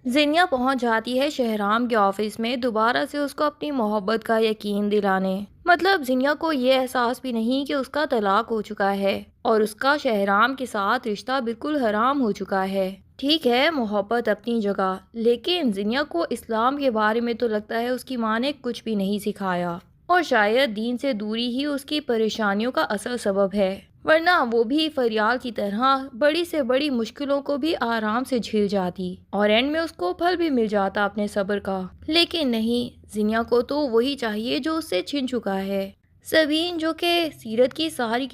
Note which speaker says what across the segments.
Speaker 1: زینیا پہنچ جاتی ہے شہرام کے آفس میں دوبارہ سے اس کو اپنی محبت کا یقین دلانے۔ مطلب زینیا کو یہ احساس بھی نہیں کہ اس کا طلاق ہو چکا ہے اور اس کا شہرام کے ساتھ رشتہ بالکل حرام ہو چکا ہے۔ ٹھیک ہے، محبت اپنی جگہ، لیکن زینیا کو اسلام کے بارے میں تو لگتا ہے اس کی ماں نے کچھ بھی نہیں سکھایا، اور شاید دین سے دوری ہی اس کی پریشانیوں کا اصل سبب ہے، ورنہ وہ بھی فریال کی طرح بڑی سے بڑی مشکلوں کو بھی آرام سے جھیل جاتی اور اینڈ میں اس کو پھل بھی مل جاتا اپنے صبر کا۔ لیکن نہیں، زینیا کو تو وہی چاہیے جو اس سے چھن چکا ہے۔ سبین جو کہ سیرت کی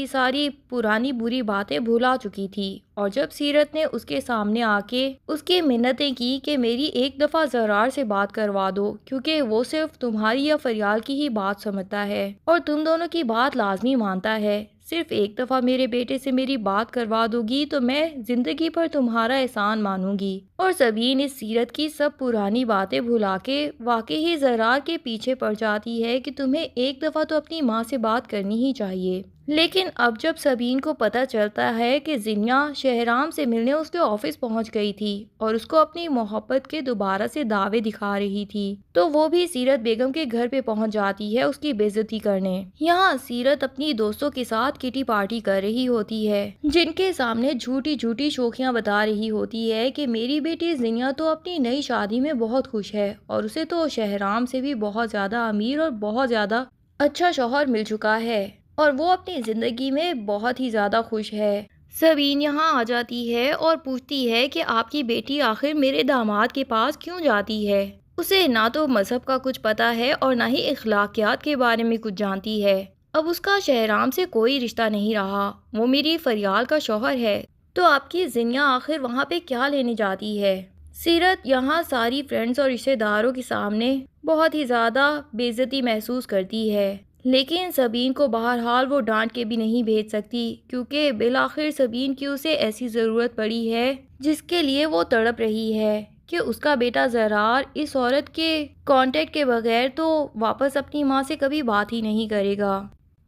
Speaker 1: ساری پرانی بری باتیں بھلا چکی تھی، اور جب سیرت نے اس کے سامنے آ کے اس کی منتیں کی کہ میری ایک دفعہ زرار سے بات کروا دو، کیونکہ وہ صرف تمہاری یا فریال کی ہی بات سمجھتا ہے اور تم دونوں کی بات لازمی مانتا ہے، صرف ایک دفعہ میرے بیٹے سے میری بات کروا دو گی تو میں زندگی پر تمہارا احسان مانوں گی۔ اور سبین اس سیرت کی سب پرانی باتیں بھلا کے واقعی ہی زرار کے پیچھے پڑ جاتی ہے کہ تمہیں ایک دفعہ تو اپنی ماں سے بات کرنی ہی چاہیے۔ لیکن اب جب سبین کو پتہ چلتا ہے کہ زینیا شہرام سے ملنے اس کے آفس پہنچ گئی تھی اور اس کو اپنی محبت کے دوبارہ سے دعوے دکھا رہی تھی، تو وہ بھی سیرت بیگم کے گھر پہ پہنچ جاتی ہے اس کی بے عزتی کرنے۔ یہاں سیرت اپنی دوستوں کے ساتھ کٹی پارٹی کر رہی ہوتی ہے، جن کے سامنے جھوٹی شوخیاں بتا رہی ہوتی ہے کہ میری بیٹی زینیا تو اپنی نئی شادی میں بہت خوش ہے اور اسے تو شہرام سے بھی بہت زیادہ امیر اور بہت زیادہ اچھا شوہر مل چکا ہے اور وہ اپنی زندگی میں بہت ہی زیادہ خوش ہے۔ سبین یہاں آ جاتی ہے اور پوچھتی ہے کہ آپ کی بیٹی آخر میرے داماد کے پاس کیوں جاتی ہے؟ اسے نہ تو مذہب کا کچھ پتہ ہے اور نہ ہی اخلاقیات کے بارے میں کچھ جانتی ہے۔ اب اس کا شہرام سے کوئی رشتہ نہیں رہا، وہ میری فریال کا شوہر ہے، تو آپ کی زینیا آخر وہاں پہ کیا لینے جاتی ہے؟ سیرت یہاں ساری فرینڈز اور رشتہ داروں کے سامنے بہت ہی زیادہ بے عزتی محسوس کرتی ہے، لیکن سبین کو بہرحال وہ ڈانٹ کے بھی نہیں بھیج سکتی، کیونکہ بالآخر سبین کی اسے ایسی ضرورت پڑی ہے جس کے لیے وہ تڑپ رہی ہے کہ اس کا بیٹا زرار اس عورت کے کانٹیکٹ کے بغیر تو واپس اپنی ماں سے کبھی بات ہی نہیں کرے گا۔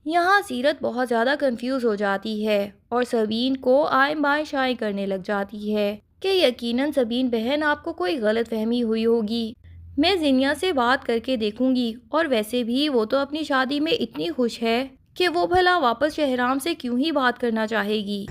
Speaker 1: یہاں سیرت بہت زیادہ کنفیوز ہو جاتی ہے اور سبین کو آئیں بائیں شائیں کرنے لگ جاتی ہے کہ یقیناً سبین بہن آپ کو کوئی غلط فہمی ہوئی ہوگی، میں زینیا سے بات کر کے دیکھوں گی، اور ویسے بھی وہ تو اپنی شادی میں اتنی خوش ہے کہ وہ بھلا واپس شہرام سے کیوں ہی بات کرنا چاہے گی۔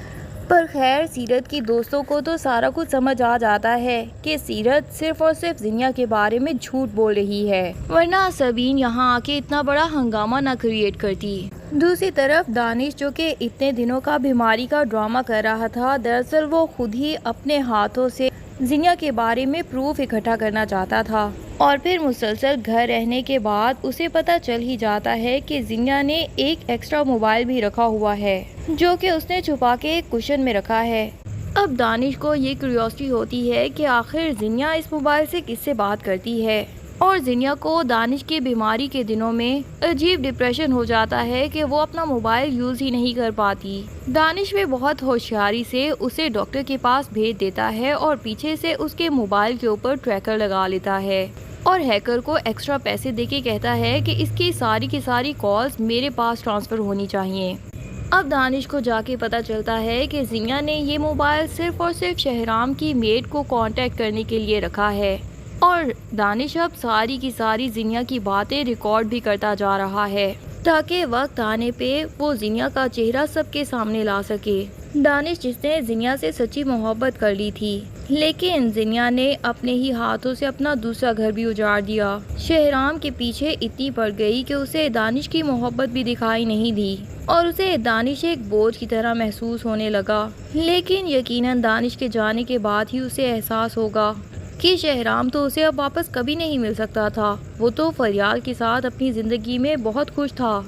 Speaker 1: پر خیر، سیرت کی دوستوں کو تو سارا کچھ سمجھ آ جاتا ہے کہ سیرت صرف اور صرف زینیا کے بارے میں جھوٹ بول رہی ہے، ورنہ سبین یہاں آ کے اتنا بڑا ہنگامہ نہ کریٹ کرتی۔ دوسری طرف دانش جو کہ اتنے دنوں کا بیماری کا ڈرامہ کر رہا تھا، دراصل وہ خود ہی اپنے ہاتھوں سے زینیا کے بارے میں پروف اکٹھا کرنا چاہتا تھا، اور پھر مسلسل گھر رہنے کے بعد اسے پتہ چل ہی جاتا ہے کہ زینیا نے ایک ایکسٹرا موبائل بھی رکھا ہوا ہے جو کہ اس نے چھپا کے ایک کوشن میں رکھا ہے۔ اب دانش کو یہ کیوریوسٹی ہوتی ہے کہ آخر زینیا اس موبائل سے کس سے بات کرتی ہے، اور زینیا کو دانش کی بیماری کے دنوں میں عجیب ڈپریشن ہو جاتا ہے کہ وہ اپنا موبائل یوز ہی نہیں کر پاتی۔ دانش بھی بہت ہوشیاری سے اسے ڈاکٹر کے پاس بھیج دیتا ہے اور پیچھے سے اس کے موبائل کے اوپر ٹریکر لگا لیتا ہے اور ہیکر کو ایکسٹرا پیسے دے کے کہتا ہے کہ اس کی ساری کالز میرے پاس ٹرانسفر ہونی چاہیے۔ اب دانش کو جا کے پتہ چلتا ہے کہ زینیا نے یہ موبائل صرف اور صرف شہرام کی میڈ کو کانٹیکٹ کرنے کے لیے رکھا ہے، اور دانش اب ساری کی ساری زینیا کی باتیں ریکارڈ بھی کرتا جا رہا ہے تاکہ وقت آنے پہ وہ زینیا کا چہرہ سب کے سامنے لا سکے۔ دانش جس نے زینیا سے سچی محبت کر لی تھی، لیکن زینیا نے اپنے ہی ہاتھوں سے اپنا دوسرا گھر بھی اجاڑ دیا، شہرام کے پیچھے اتنی پڑ گئی کہ اسے دانش کی محبت بھی دکھائی نہیں دی اور اسے دانش ایک بوجھ کی طرح محسوس ہونے لگا۔ لیکن یقیناً دانش کے جانے کے بعد ہی اسے احساس ہوگا کہ شہرام تو اسے اب واپس کبھی نہیں مل سکتا تھا، وہ تو فریال کے ساتھ اپنی زندگی میں بہت خوش تھا۔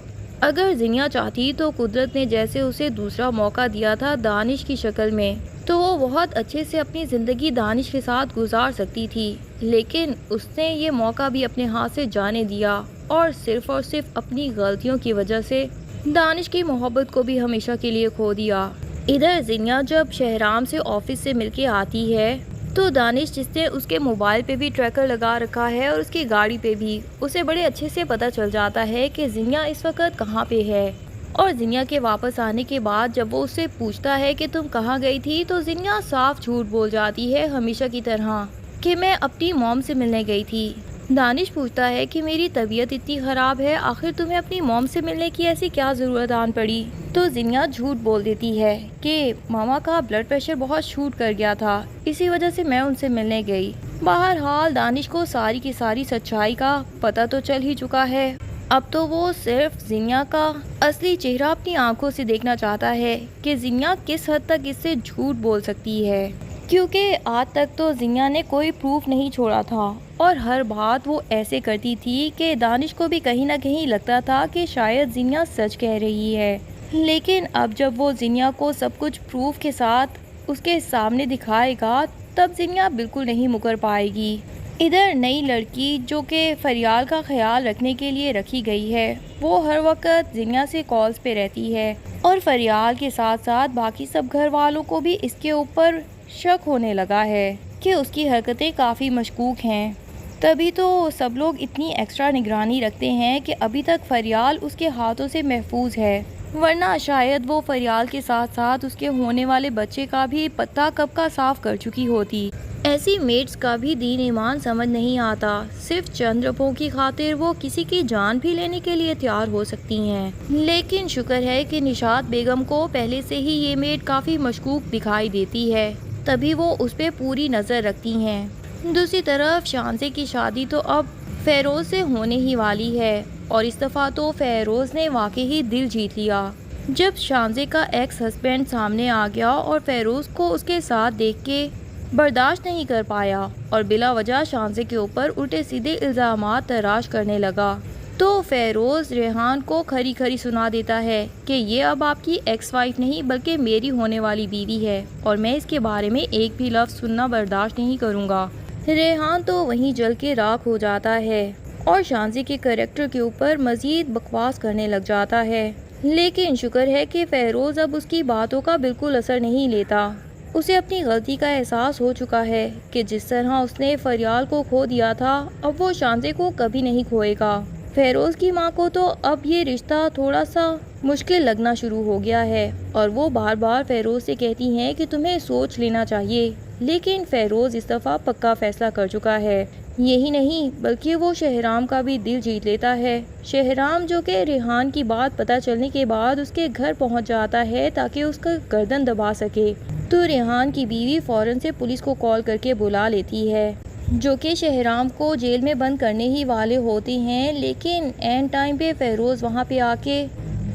Speaker 1: اگر زینیا چاہتی تو قدرت نے جیسے اسے دوسرا موقع دیا تھا دانش کی شکل میں، تو وہ بہت اچھے سے اپنی زندگی دانش کے ساتھ گزار سکتی تھی، لیکن اس نے یہ موقع بھی اپنے ہاتھ سے جانے دیا اور صرف اپنی غلطیوں کی وجہ سے دانش کی محبت کو بھی ہمیشہ کے لیے کھو دیا۔ ادھر زینیا جب شہرام سے آفس سے مل کے آتی ہے تو دانش جس نے اس کے موبائل پہ بھی ٹریکر لگا رکھا ہے اور اس کی گاڑی پہ بھی، اسے بڑے اچھے سے پتہ چل جاتا ہے کہ زینیا اس وقت کہاں پہ ہے، اور زینیا کے واپس آنے کے بعد جب وہ اس سے پوچھتا ہے کہ تم کہاں گئی تھی، تو زینیا صاف جھوٹ بول جاتی ہے ہمیشہ کی طرح، کہ میں اپنی موم سے ملنے گئی تھی۔ دانش پوچھتا ہے کہ میری طبیعت اتنی خراب ہے، آخر تمہیں اپنی موم سے ملنے کی ایسی کیا ضرورت آن پڑی؟ تو زینیا جھوٹ بول دیتی ہے کہ ماما کا بلڈ پریشر بہت شوٹ کر گیا تھا، اسی وجہ سے میں ان سے ملنے گئی۔ بہرحال دانش کو ساری کی ساری سچائی کا پتہ تو چل ہی چکا ہے۔ اب تو وہ صرف زینیا کا اصلی چہرہ اپنی آنکھوں سے دیکھنا چاہتا ہے کہ زینیا کس حد تک اس سے جھوٹ بول سکتی ہے، کیونکہ آج تک تو زینیا نے کوئی پروف نہیں چھوڑا تھا اور ہر بات وہ ایسے کرتی تھی کہ دانش کو بھی کہیں نہ کہیں لگتا تھا کہ شاید زینیا سچ کہہ رہی ہے۔ لیکن اب جب وہ زینیا کو سب کچھ پروف کے ساتھ اس کے سامنے دکھائے گا تب زینیا بالکل نہیں مکر پائے گی۔ ادھر نئی لڑکی جو کہ فریال کا خیال رکھنے کے لیے رکھی گئی ہے، وہ ہر وقت زینیا سے کالز پہ رہتی ہے اور فریال کے ساتھ ساتھ باقی سب گھر والوں کو بھی اس کے اوپر شک ہونے لگا ہے کہ اس کی حرکتیں کافی مشکوک ہیں۔ تبھی تو سب لوگ اتنی ایکسٹرا نگرانی رکھتے ہیں کہ ابھی تک فریال اس کے ہاتھوں سے محفوظ ہے، ورنہ شاید وہ فریال کے ساتھ ساتھ اس کے ہونے والے بچے کا بھی پتہ کب کا صاف کر چکی ہوتی۔ ایسی میٹس کا بھی دین ایمان سمجھ نہیں آتا، صرف چند روپوں کی خاطر وہ کسی کی جان بھی لینے کے لیے تیار ہو سکتی ہیں۔ لیکن شکر ہے کہ نشاط بیگم کو پہلے سے ہی یہ میٹ کافی مشکوک دکھائی دیتی ہے، تبھی وہ اس پہ پوری نظر رکھتی ہیں۔ دوسری طرف شانزے کی شادی تو اب فیروز سے ہونے ہی والی ہے اور اس دفعہ تو فیروز نے واقعی دل جیت لیا۔ جب شانزے کا ایکس ہسبینڈ سامنے آ گیا اور فیروز کو اس کے ساتھ دیکھ کے برداشت نہیں کر پایا اور بلا وجہ شانزے کے اوپر الٹے سیدھے الزامات تراش کرنے لگا، تو فیروز ریحان کو کھری کھری سنا دیتا ہے کہ یہ اب آپ کی ایکس وائف نہیں بلکہ میری ہونے والی بیوی ہے اور میں اس کے بارے میں ایک بھی لفظ سننا برداشت نہیں کروں گا۔ ریحان تو وہیں جل کے راکھ ہو جاتا ہے اور شانزے کے کریکٹر کے اوپر مزید بکواس کرنے لگ جاتا ہے، لیکن شکر ہے کہ فیروز اب اس کی باتوں کا بالکل اثر نہیں لیتا۔ اسے اپنی غلطی کا احساس ہو چکا ہے کہ جس طرح اس نے فریال کو کھو دیا تھا اب وہ شانزے کو کبھی نہیں کھوئے گا۔ فیروز کی ماں کو تو اب یہ رشتہ تھوڑا سا مشکل لگنا شروع ہو گیا ہے اور وہ بار بار فیروز سے کہتی ہیں کہ تمہیں سوچ لینا چاہیے، لیکن فیروز اس دفعہ پکا فیصلہ کر چکا ہے۔ یہی نہیں بلکہ وہ شہرام کا بھی دل جیت لیتا ہے۔ شہرام جو کہ ریحان کی بات پتہ چلنے کے بعد اس کے گھر پہنچ جاتا ہے تاکہ اس کا گردن دبا سکے، تو ریحان کی بیوی فوراً سے پولیس کو کال کر کے بلا لیتی ہے، جو کہ شہرام کو جیل میں بند کرنے ہی والے ہوتے ہیں، لیکن اینڈ ٹائم پہ فیروز وہاں پہ آ کے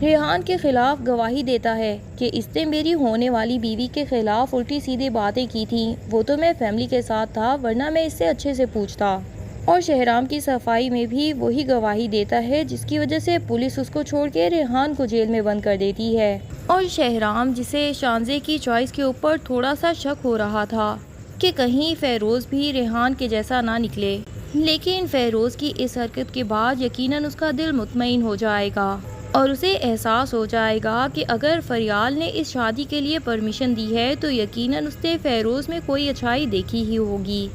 Speaker 1: ریحان کے خلاف گواہی دیتا ہے کہ اس نے میری ہونے والی بیوی کے خلاف الٹی سیدھی باتیں کی تھیں، وہ تو میں فیملی کے ساتھ تھا ورنہ میں اس سے اچھے سے پوچھتا، اور شہرام کی صفائی میں بھی وہی گواہی دیتا ہے جس کی وجہ سے پولیس اس کو چھوڑ کے ریحان کو جیل میں بند کر دیتی ہے۔ اور شہرام جسے شانزے کی چوائس کے اوپر تھوڑا سا شک ہو رہا تھا کہ کہیں فیروز بھی ریحان کے جیسا نہ نکلے، لیکن فیروز کی اس حرکت کے بعد یقیناً اس کا دل مطمئن ہو جائے گا اور اسے احساس ہو جائے گا کہ اگر فریال نے اس شادی کے لیے پرمیشن دی ہے تو یقیناً اس نے فیروز میں کوئی اچھائی دیکھی ہی ہوگی۔